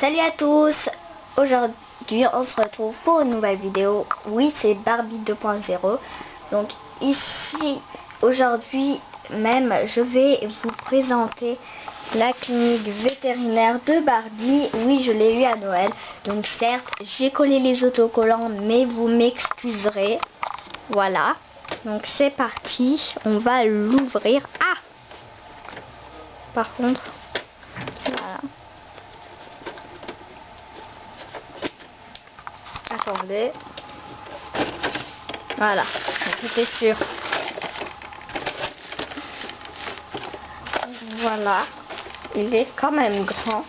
Salut à tous. Aujourd'hui on se retrouve pour une nouvelle vidéo. Oui, c'est Barbie 2.0. Donc ici aujourd'hui même je vais vous présenter la clinique vétérinaire de Barbie. Oui, je l'ai eu à Noël. Donc certes j'ai collé les autocollants, mais vous m'excuserez. Voilà, donc c'est parti, on va l'ouvrir. Ah, par contre, voilà. Attendez. Voilà, j'étais sûre. Voilà, il est quand même grand.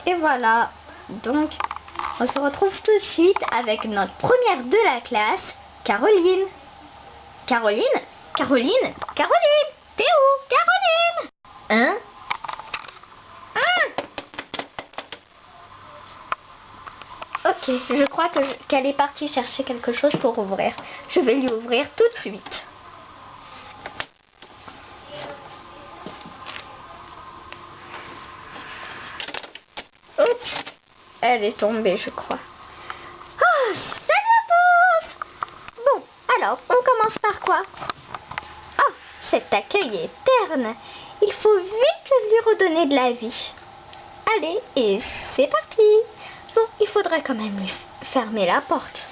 Et voilà, donc on se retrouve tout de suite avec notre première de la classe, Caroline. Caroline, t'es où, Caroline? Hein? Ok, je crois qu'elle est partie chercher quelque chose pour ouvrir. Je vais lui ouvrir tout de suite. Oups, elle est tombée, je crois. Oh, salut à tous! Bon, alors, on commence par quoi? Oh, cet accueil est terne. Il faut vite lui redonner de la vie. Allez, et c'est parti. Bon, il faudrait quand même lui fermer la porte.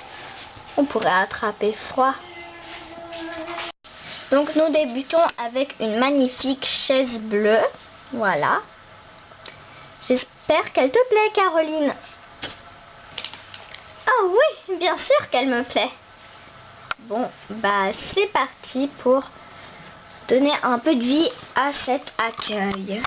On pourrait attraper froid. Donc nous débutons avec une magnifique chaise bleue. Voilà. J'espère qu'elle te plaît, Caroline. Oh oui, bien sûr qu'elle me plaît. Bon, bah c'est parti pour donner un peu de vie à cet accueil.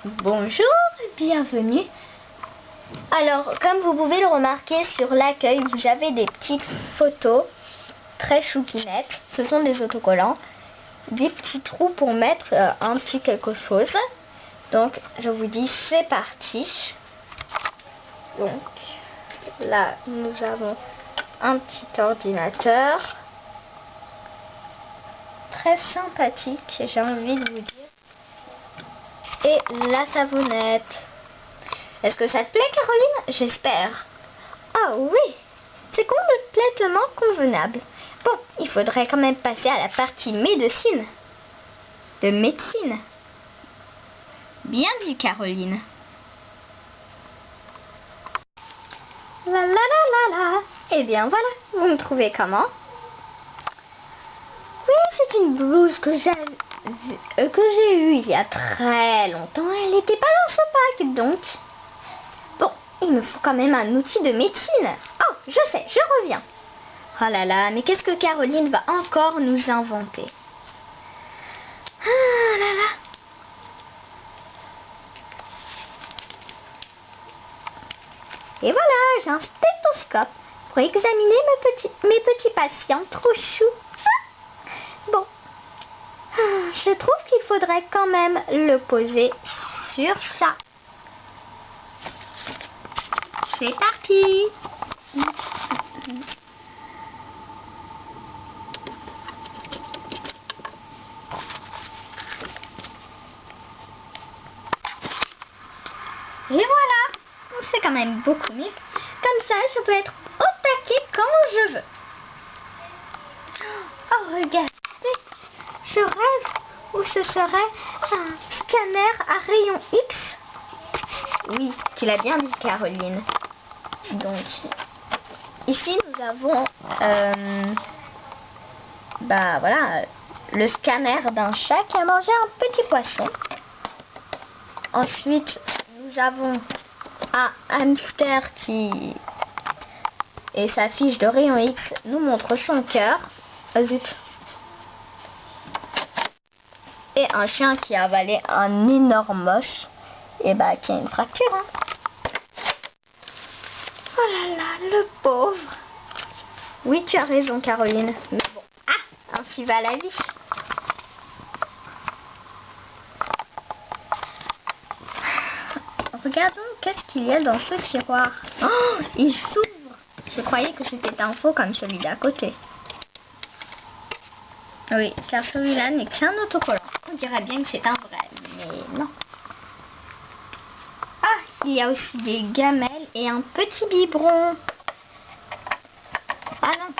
Bonjour, bienvenue. Alors, comme vous pouvez le remarquer sur l'accueil, vous avez des petites photos très choupinettes. Ce sont des autocollants, des petits trous pour mettre un petit quelque chose. Donc, je vous dis, c'est parti. Donc, là, nous avons un petit ordinateur. Très sympathique, j'ai envie de vous dire. Et la savonnette. Est-ce que ça te plaît, Caroline? J'espère. Ah oui, c'est complètement convenable. Bon, il faudrait quand même passer à la partie médecine. De médecine. Bien dit, Caroline. La la la la la. Eh bien voilà, vous me trouvez comment? Oui, c'est une blouse que j'ai eue il y a très longtemps. Elle n'était pas dans ce pack, donc. Bon, il me faut quand même un outil de médecine. Oh, je sais, je reviens. Oh là là, mais qu'est-ce que Caroline va encore nous inventer? Ah là là. Et voilà, j'ai un stéthoscope pour examiner mes petits patients trop choux. Bon, je trouve qu'il faudrait quand même le poser sur ça. C'est parti. Et voilà, c'est quand même beaucoup mieux. Comme ça, je peux être au taquet quand je veux. Oh, regardez, je rêve où ce serait un scanner à rayon X. Oui, tu l'as bien dit, Caroline. Donc, ici, nous avons, bah voilà, le scanner d'un chat qui a mangé un petit poisson. Ensuite, nous avons un hamster qui, et sa fiche de rayon X nous montre son cœur. Oh, zut. Et un chien qui a avalé un énorme os et bah qui a une fracture. Hein. Oh là là, le pauvre. Oui, tu as raison, Caroline. Mais bon, ah, un relative à la vie. Regardons qu'est-ce qu'il y a dans ce tiroir. Oh, il s'ouvre. Je croyais que c'était un faux comme celui d'à côté. Oui, car celui-là n'est qu'un autocollant. On dirait bien que c'est un vrai, mais non. Ah, il y a aussi des gamelles et un petit biberon. Ah non.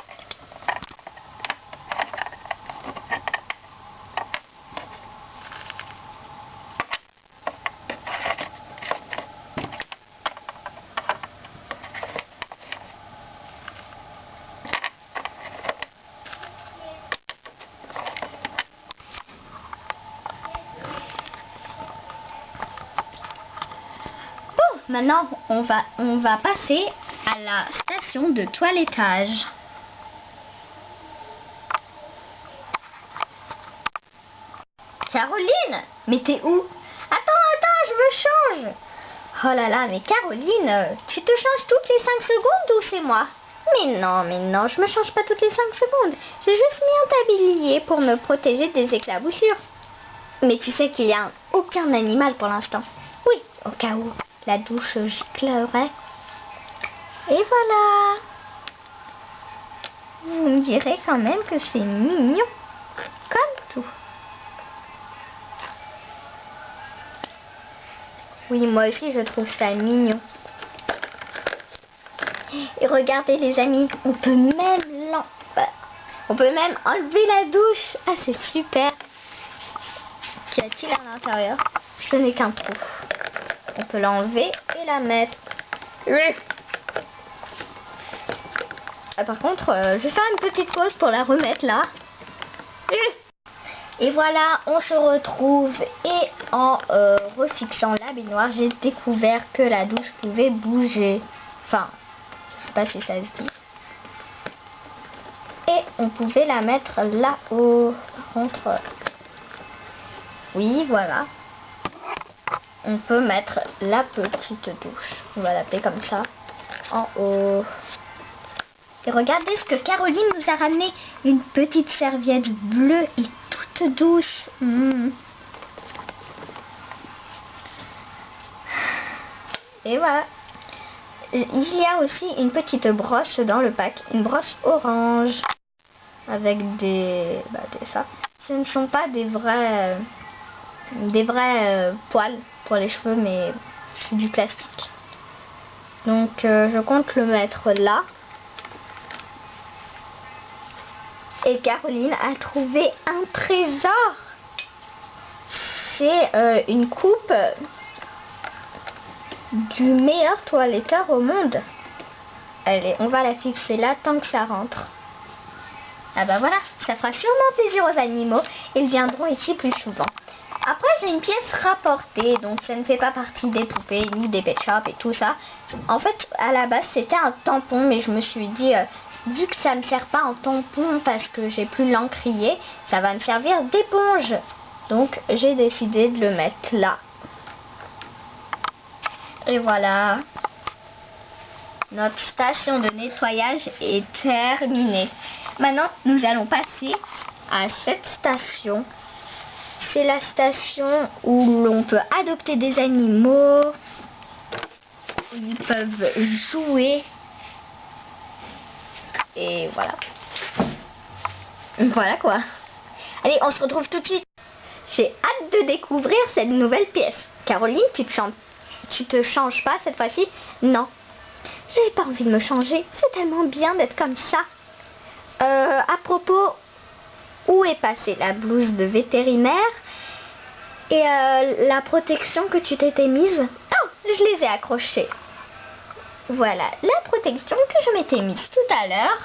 Maintenant, on va passer à la station de toilettage. Caroline, mais t'es où? Attends, je me change. Oh là là, mais Caroline, tu te changes toutes les 5 secondes ou c'est moi? Mais non, je me change pas toutes les 5 secondes. J'ai juste mis un tablier pour me protéger des éclaboussures. Mais tu sais qu'il n'y a aucun animal pour l'instant. Oui, au cas où la douche giclerait. Et voilà. Vous me direz quand même que c'est mignon. Comme tout. Oui, moi aussi je trouve ça mignon. Et regardez les amis, on peut même enlever la douche. Ah, c'est super. Qu'y a-t-il à l'intérieur? Ce n'est qu'un trou. On peut l'enlever et la mettre. Ah, par contre, je vais faire une petite pause pour la remettre là. Et voilà, on se retrouve. Et en refixant la baignoire, j'ai découvert que la douche pouvait bouger. Enfin, je sais pas si ça se dit. Et on pouvait la mettre là-haut. Par contre, oui, voilà. On peut mettre la petite douche. On va l'appeler comme ça. En haut. Et regardez ce que Caroline nous a ramené. Une petite serviette bleue et toute douce. Et voilà. Il y a aussi une petite brosse dans le pack. Une brosse orange. Avec des ça. Ce ne sont pas des vrais poils pour les cheveux, mais c'est du plastique. Donc je compte le mettre là. Et Caroline a trouvé un trésor. C'est une coupe du meilleur toiletteur au monde. Allez, on va la fixer là tant que ça rentre. Ah bah voilà, ça fera sûrement plaisir aux animaux. Ils viendront ici plus souvent. Après, j'ai une pièce rapportée, donc ça ne fait pas partie des poupées, ni des pet shops et tout ça. En fait, à la base, c'était un tampon, mais je me suis dit, vu que ça ne me sert pas en tampon parce que j'ai plus l'encrier, ça va me servir d'éponge. Donc, j'ai décidé de le mettre là. Et voilà. Notre station de nettoyage est terminée. Maintenant, nous allons passer à cette station. C'est la station où l'on peut adopter des animaux. Où ils peuvent jouer. Et voilà. Voilà quoi. Allez, on se retrouve tout de suite. J'ai hâte de découvrir cette nouvelle pièce. Caroline, tu te changes pas cette fois-ci? Non. J'avais pas envie de me changer. C'est tellement bien d'être comme ça. À propos, où est passée la blouse de vétérinaire et la protection que tu t'étais mise? Oh, je les ai accrochées. Voilà, la protection que je m'étais mise tout à l'heure.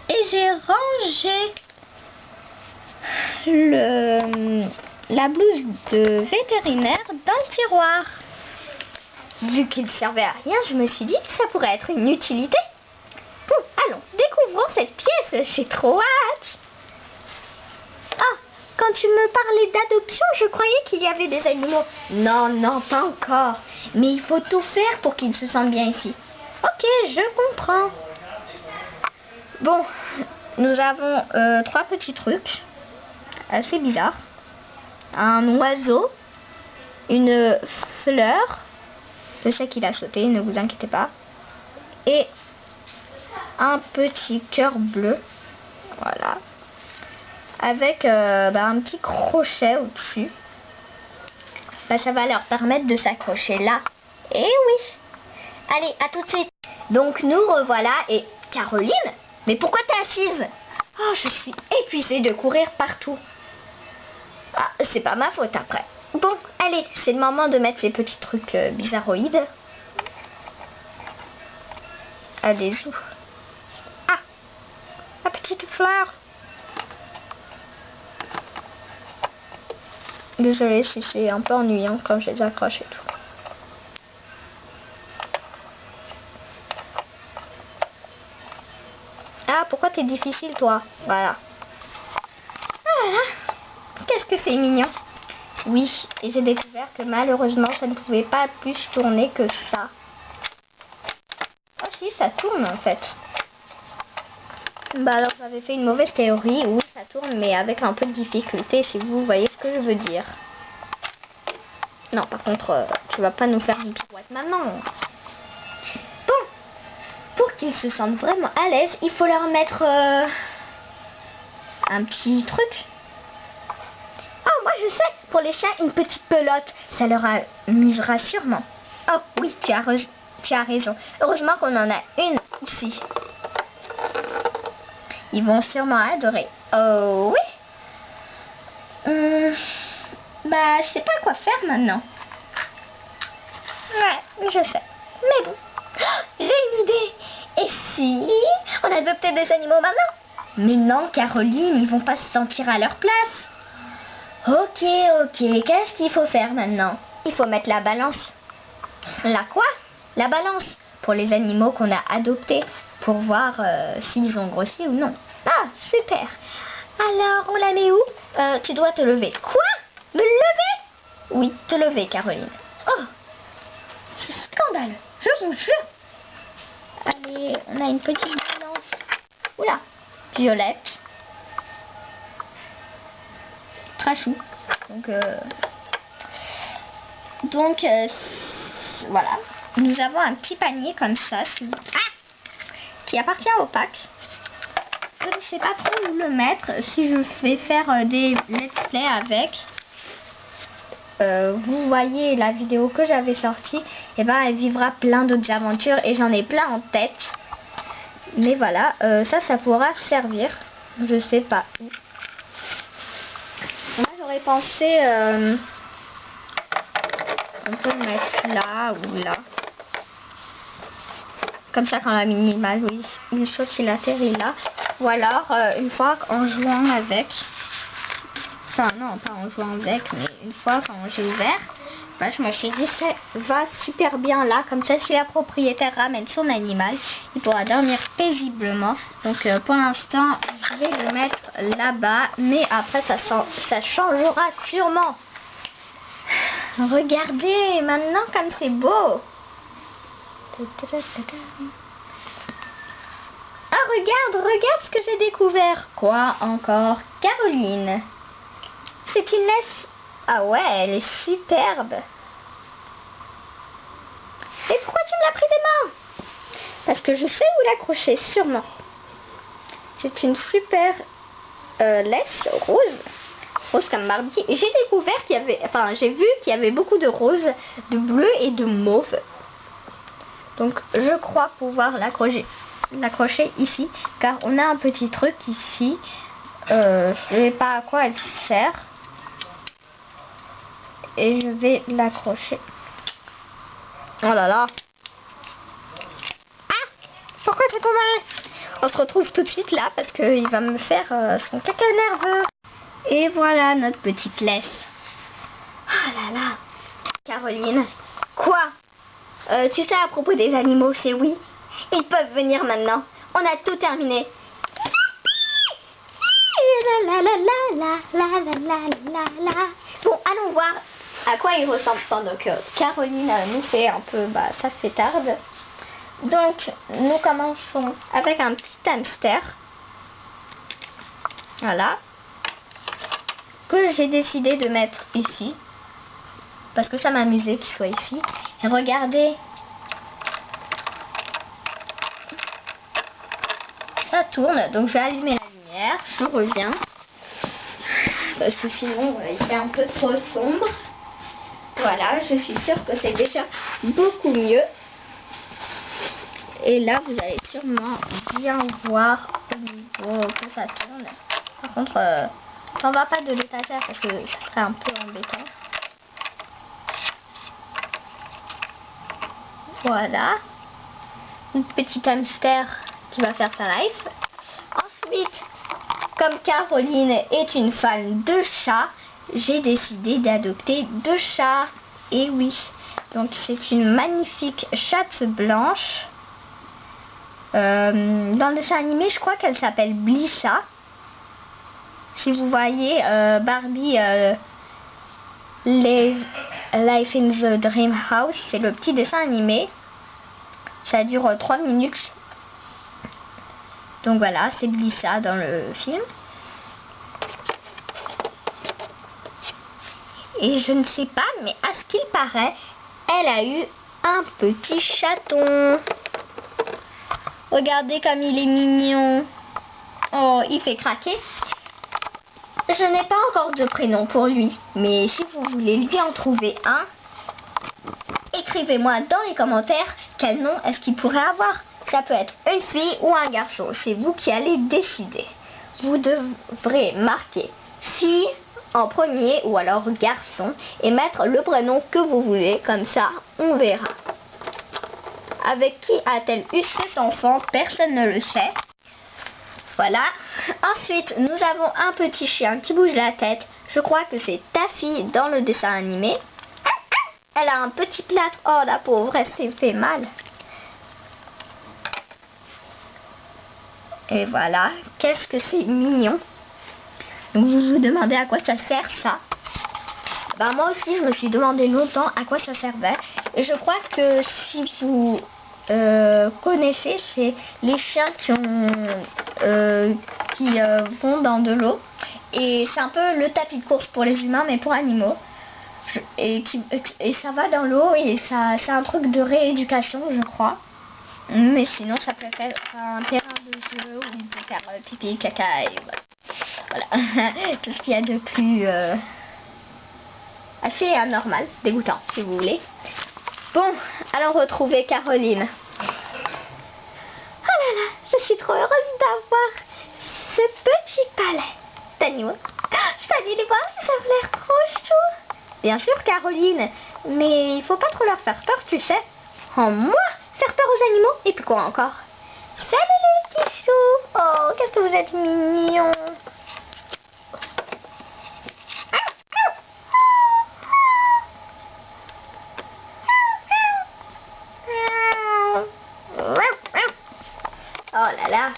Et j'ai rangé la blouse de vétérinaire dans le tiroir. Vu qu'il ne servait à rien, je me suis dit que ça pourrait être une utilité. Bon, allons, découvrons cette pièce, j'ai trop hâte. Ah, quand tu me parlais d'adoption, je croyais qu'il y avait des animaux. Non, pas encore. Mais il faut tout faire pour qu'ils se sentent bien ici. Ok, je comprends. Bon, nous avons 3 petits trucs assez bizarres. Un oiseau, une fleur, je sais qu'il a sauté, ne vous inquiétez pas, et un petit cœur bleu, voilà, avec un petit crochet au-dessus. Ça va leur permettre de s'accrocher là. Et oui. Allez, à tout de suite. Donc nous revoilà. Et Caroline, mais pourquoi t'es assise? Oh, je suis épuisée de courir partout. Ah, c'est pas ma faute après. Bon, allez, c'est le moment de mettre ces petits trucs bizarroïdes. Allez, où? Ah, la petite fleur. Désolée si c'est un peu ennuyant quand je les accroche et tout. Ah, pourquoi t'es difficile toi? Voilà. Voilà. Qu'est-ce que c'est mignon. Oui, et j'ai découvert que malheureusement ça ne pouvait pas plus tourner que ça. Oh si, ça tourne en fait. Bah alors j'avais fait une mauvaise théorie. Oui, ça tourne mais avec un peu de difficulté, si vous voyez ce que je veux dire. Non, par contre, tu vas pas nous faire une pirouette maintenant. Bon, pour qu'ils se sentent vraiment à l'aise, il faut leur mettre un petit truc. Oh, moi je sais, pour les chats, une petite pelote. Ça leur amusera sûrement. Oh oui, tu as raison. Heureusement qu'on en a une ici. Ils vont sûrement adorer. Oh oui. Bah, je sais pas quoi faire maintenant. Ouais, je sais. Mais bon, j'ai une idée. Et si on adoptait des animaux maintenant? Mais non, Caroline, ils vont pas se sentir à leur place. Ok, qu'est-ce qu'il faut faire maintenant? Il faut mettre la balance. La quoi? La balance. Pour les animaux qu'on a adoptés. Pour voir s'ils ont grossi ou non. Ah, super. Alors, on la met où? Tu dois te lever. Quoi? Me lever? Oui, te lever, Caroline. Oh, c'est scandaleux, je vous jure. Allez, on a une petite balance. Oula, violette. Très chou. Donc, voilà. Nous avons un petit panier comme ça qui appartient au pack. Je ne sais pas trop où le mettre. Si je vais faire des let's play avec, vous voyez la vidéo que j'avais sortie, et ben elle vivra plein d'autres aventures et j'en ai plein en tête. Mais voilà, ça pourra servir. Je sais pas où. Moi j'aurais pensé on peut le mettre là ou là. Comme ça quand l'animal il saute, il atterrit là. Ou alors une fois en jouant avec. Enfin non, pas en jouant avec, mais une fois quand j'ai ouvert, bah, je me suis dit ça va super bien là. Comme ça si la propriétaire ramène son animal, il pourra dormir paisiblement. Donc pour l'instant je vais le mettre là-bas. Mais après ça changera sûrement. Regardez maintenant comme c'est beau. Ah regarde ce que j'ai découvert. Quoi encore? Caroline, c'est une laisse. Ah ouais, elle est superbe. Et pourquoi tu me l'as pris des mains? Parce que je sais où l'accrocher, sûrement. C'est une super laisse rose comme Barbie. J'ai découvert qu'il y avait, enfin j'ai vu qu'il y avait beaucoup de rose, de bleu et de mauve. Donc je crois pouvoir l'accrocher ici, car on a un petit truc ici. Je sais pas à quoi elle sert. Et je vais l'accrocher. Oh là là. Ah, pourquoi t'es tombé? On se retrouve tout de suite là parce qu'il va me faire son caca nerveux. Et voilà notre petite laisse. Ah là là. Caroline. Quoi? Tu sais à propos des animaux, c'est oui. Ils peuvent venir maintenant. On a tout terminé. Bon, allons voir à quoi il ressemble pendant que Caroline nous fait un peu ça fait tarde. Donc nous commençons avec un petit hamster. Voilà. Que j'ai décidé de mettre ici. Parce que ça m'amusait qu'il soit ici. Et regardez. Ça tourne. Donc je vais allumer la lumière. Je reviens. Parce que sinon il fait un peu trop sombre. Voilà, je suis sûre que c'est déjà beaucoup mieux. Et là, vous allez sûrement bien voir au niveau que ça tourne. Par contre, j'en vois pas de l'étagère parce que ça serait un peu embêtant. Voilà. Une petite hamster qui va faire sa life. Ensuite, comme Caroline est une fan de chats, j'ai décidé d'adopter 2 chats. Et oui, donc c'est une magnifique chatte blanche. Dans le dessin animé, je crois qu'elle s'appelle Blissa. Si vous voyez Barbie Life in the Dream House, c'est le petit dessin animé. Ça dure 3 minutes. Donc voilà, c'est Blissa dans le film. Et je ne sais pas, mais à ce qu'il paraît, elle a eu un petit chaton. Regardez comme il est mignon. Oh, il fait craquer. Je n'ai pas encore de prénom pour lui, mais si vous voulez lui en trouver un, écrivez-moi dans les commentaires quel nom est-ce qu'il pourrait avoir. Ça peut être une fille ou un garçon, c'est vous qui allez décider. Vous devrez marquer fille en premier ou alors garçon et mettre le prénom que vous voulez, comme ça on verra. Avec qui a-t-elle eu cet enfant? Personne ne le sait. Voilà. Ensuite, nous avons un petit chien qui bouge la tête. Je crois que c'est Taffy dans le dessin animé. Elle a un petit plâtre. Oh, la pauvre, elle s'est fait mal. Et voilà. Qu'est-ce que c'est mignon. Donc, vous vous demandez à quoi ça sert, ça? Ben, moi aussi, je me suis demandé longtemps à quoi ça servait. Et je crois que si vous connaissez, c'est les chiens qui vont dans de l'eau. Et c'est un peu le tapis de course pour les humains, mais pour animaux. Et ça va dans l'eau et c'est un truc de rééducation, je crois. Mais sinon, ça peut être un terrain de jeu où il peut faire pipi, caca et voilà. Tout ce qu'il y a de plus assez anormal, dégoûtant, si vous voulez. Bon, allons retrouver Caroline. Oh là là, je suis trop heureuse d'avoir ce petit palais d'animaux. Je t'ai dit les voir, ça a l'air trop chou. Bien sûr, Caroline, mais il faut pas trop leur faire peur, tu sais. Oh, moi, faire peur aux animaux, et puis quoi encore? Salut les petits choux. Oh, qu'est-ce que vous êtes mignons. Oh là là.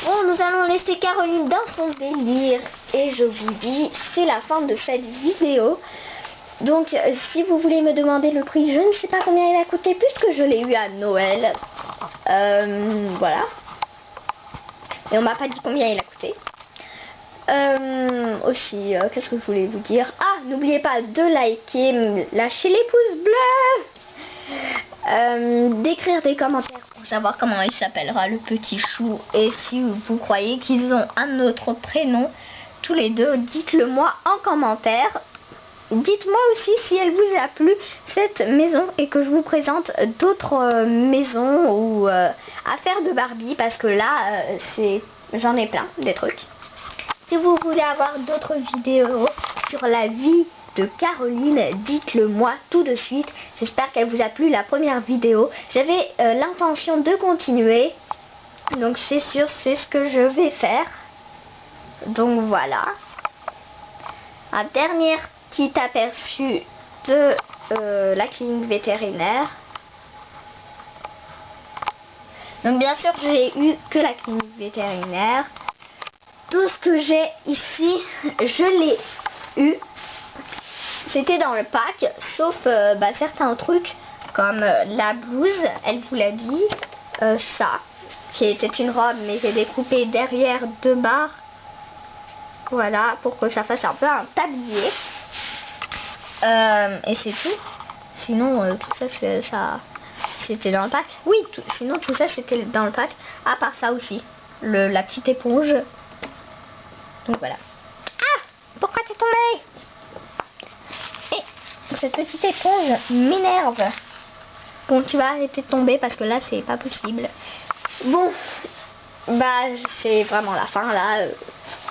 Bon, nous allons laisser Caroline dans son délire. Et je vous dis, c'est la fin de cette vidéo. Donc, si vous voulez me demander le prix, je ne sais pas combien il a coûté, puisque je l'ai eu à Noël. Voilà. Et on m'a pas dit combien il a coûté. Aussi, qu'est-ce que je voulais vous dire? Ah, n'oubliez pas de liker, lâcher les pouces bleus, d'écrire des commentaires pour savoir comment il s'appellera le petit chou. Et si vous croyez qu'ils ont un autre prénom, tous les deux, dites-le moi en commentaire. Dites-moi aussi si elle vous a plu cette maison et que je vous présente d'autres maisons ou affaires de Barbie, parce que là, j'en ai plein des trucs. Si vous voulez avoir d'autres vidéos sur la vie de Caroline, dites-le moi tout de suite. J'espère qu'elle vous a plu la première vidéo. J'avais l'intention de continuer, donc c'est sûr, c'est ce que je vais faire. Donc voilà. Un dernier petit aperçu de la clinique vétérinaire. Donc bien sûr, j'ai eu que la clinique vétérinaire. Tout ce que j'ai ici, je l'ai eu. C'était dans le pack, sauf certains trucs comme la blouse, elle vous l'a dit. Ça, qui était une robe, mais j'ai découpé derrière 2 barres. Voilà, pour que ça fasse un peu un tablier. Et c'est tout. Sinon, tout ça, c'était dans le pack. Oui, sinon tout ça, c'était dans le pack. À part ça aussi, la petite éponge. Donc voilà. Ah, pourquoi t'es tombé? Et cette petite éponge m'énerve. Bon, tu vas arrêter de tomber parce que là, c'est pas possible. Bon, bah, c'est vraiment la fin là.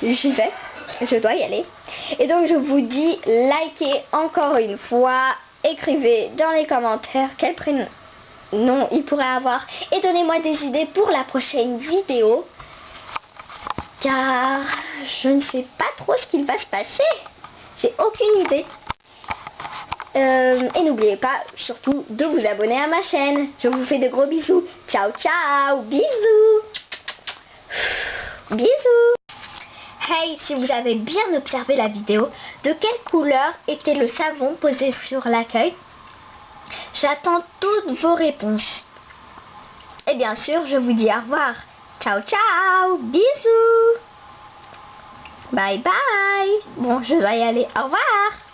J'y vais. Je dois y aller. Et donc, je vous dis, likez encore une fois. Écrivez dans les commentaires quel prénom il pourrait avoir. Et donnez-moi des idées pour la prochaine vidéo. Car je ne sais pas trop ce qu'il va se passer. J'ai aucune idée. Et n'oubliez pas surtout de vous abonner à ma chaîne. Je vous fais de gros bisous. Ciao ciao. Bisous. Bisous. Hey, si vous avez bien observé la vidéo, de quelle couleur était le savon posé sur l'accueil? J'attends toutes vos réponses. Et bien sûr, je vous dis au revoir. Ciao ciao. Bisous. Bye bye. Bon, je dois y aller. Au revoir.